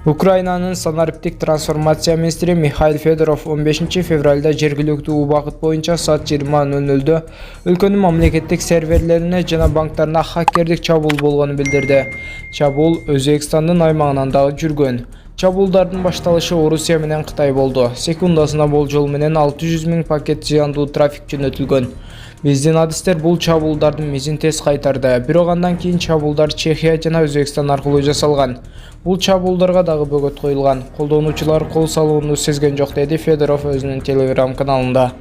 Ukraynanın Sanariptik transformasiya ministri Mikhail Fedorov 15 fevralda жергиликтүү убакыт боюнча saat 20:00 өлкөнүн мамлекеттик серверлерине жана банктарына хаккердик чабуул болгонун билдирди. Чабуул Өзбекстандын аймагынан дагы жүргөн. Чабуулдардын башталышы Орусия менен Кытай болду. Секундасына болжол менен 600 000 пакет зыяндуу трафик жөнөтүлгөн. Биздин адистер бул чабуулдардын мизин тез кайтарды. Бирок андан кийин чабуулдар Чехия жана Өзбекстан аркылуу жасалган. Бул чабуулдарга дагы бөгөт коюлган. Колдонуучулар кол салууну сезген жок, деди Федоров өзүнүн Telegram каналында.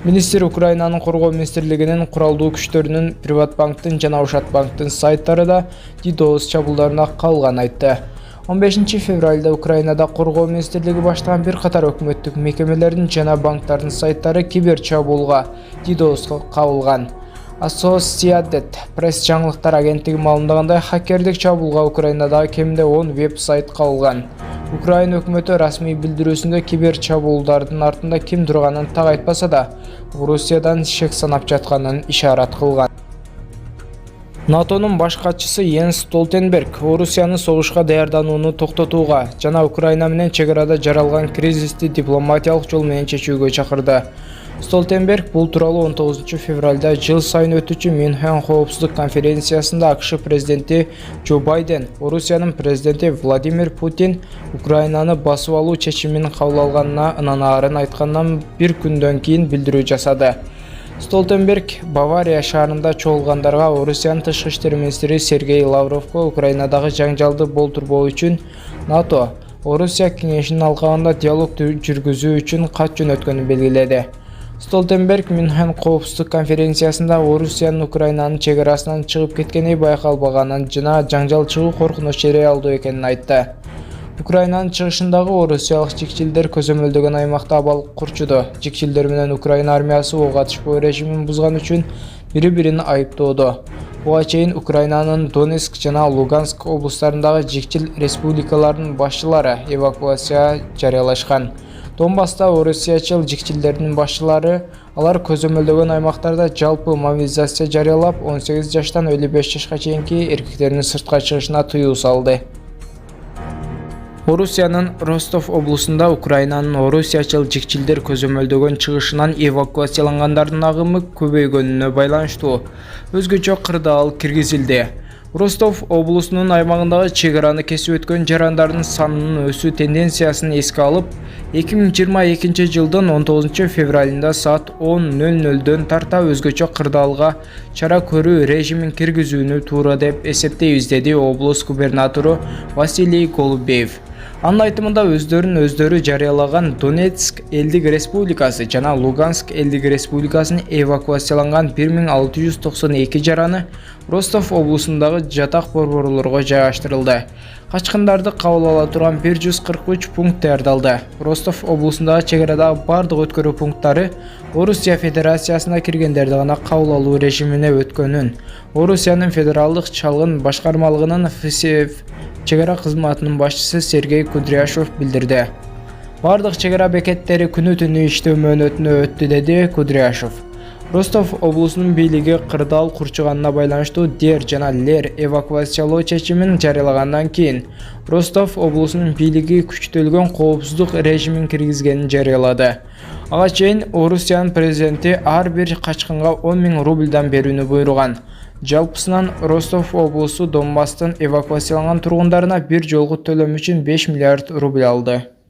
Министр Украинанын коргоо министрлигинин куралдуу күчтөрүнүн Приватбанктын жана Ушатбанктын сайттары да DDoS чабуулдарына кабылганын айтты. 15 февралда Украинада коргоо министрлиги баштаган бир катар өкмөттүк мекемелердин жана банктардын сайттары кибер чабуулга DDoS'га кабылган. Associated Press жаңылыктар агенттиги маалымдагандай, хаккердик чабуулга Украинадагы кеминде 10 веб-сайт кабылган. Украина өкмөтү расмий билдирүүсүндө кибер чабуулдардын артында ким турганын так айтпаса да, Орусиядан шек санап жатканын ишарат кылган. НАТОнун баш катчысы Йенс Столтенберг Орусияны согушка даярданууну токтотууга жана Украина менен чек арада жаралган кризисти дипломатиялык жол менен чечүүгө чакырды. Столтенберг бул тууралуу 19 февралда жыл сайын өтүүчү Мюнхен коопсуздук конференциясында АКШ президенти Джо Байден, Орусиянын президенти Владимир Путин Украинаны басып алуу чечимин кабыл алганына ынанарын айткандан бир күндөн кийин билдирүү жасады. Столтенберг Бавария шаарында чогулгандарга Орусиянын тышкы иштер министри Сергей Лавровго Украинадагы жаңжалды болтурбоо үчүн НАТО Орусия кеңешинин алкагында диалог жүргүзүү үчүн кат жөнөткөнүн белгиледи. Столтенберг Мюнхен коопсуздук конференциясында Орусиянын Украинанын чек арасынан чыгып кеткени байкалбаганын жана жаңжал чыгуу коркунуч реалдуу экенин айтты. Украинанын чыгышындагы орусиялык жикчилдер көзөмөлдөгөн аймакта абал курчуду. Жикчилдер менен Украина армиясы ок атышпоо режимин бузган үчүн бири-бирин айыптоодо. Буга чейин Украинанын Донецк жана Луганск облустарындагы жикчил республикалардын башчылары эвакуация жарыялашкан. Донбасста орусиячыл жикчилдердин башчылары алар көзөмөлдөгөн аймактарда жалпы мобилизация жарыялап, 18 жаштан 55 жашка чейинки эркектердин сыртка чыгышына тыюу салды. Орусиянын Ростов облусунда Украинанын орусиячыл жикчилдер көзөмөлдөгөн чыгышынан эвакуациялангандардын агымы көбөйгөнүнө байланыштуу өзгөчө кырдаал киргизилди. Ростов облусунун аймагындагы чек араны кесип өткөн жарандардын санынын өсүү тенденциясын эске алып, 2022 жылдын 19 февралында saat 10:00 тарта өзгөчө кырдаалга чара көрүү режимин киргизүүнү туура деп эсептейбиз, деди облус губернатору Василий Голубеев. Анын айтымында өздөрү жарыялаган Донецк элдик республикасы жана Луганск элдик республикасынын эвакуацияланган 1692 жараны Ростов облусундагы жатак борборлорго жайгаштырылды. Качкындарды кабыл ала турган 143 пункт даярдалды. Ростов облусундагы чек арадагы бардык өткөрүү пункттары Орусия Федерациясына киргендерди гана кабыл алуу режимине өткөнүн Орусиянын федералдык чалгын башкармалыгынын чек ара кызматынын башчысы Сергей Кудряшов билдирди. Бардык чек ара бекеттери күнү-түнү иштөө мөөнөтүнө өттү, деди Кудряшов. Ростов облусунун бийлиги кырдаал курчуганына байланыштуу дер жана лер эвакуациялоо чечимин жарыялагандан кийин Ростов облусунун бийлиги күчтөлгөн коопсуздук режимин киргизгенин жарыялады. Ага чейин Орусиянын президенти ар бир качкынга 10 000 рубльдан берүүнү буйруган. Жалпысынан Ростов облусу Донбасстан эвакуацияланган тургундарына бир жолку төлөм үчүн 5 миллиард рубль алды.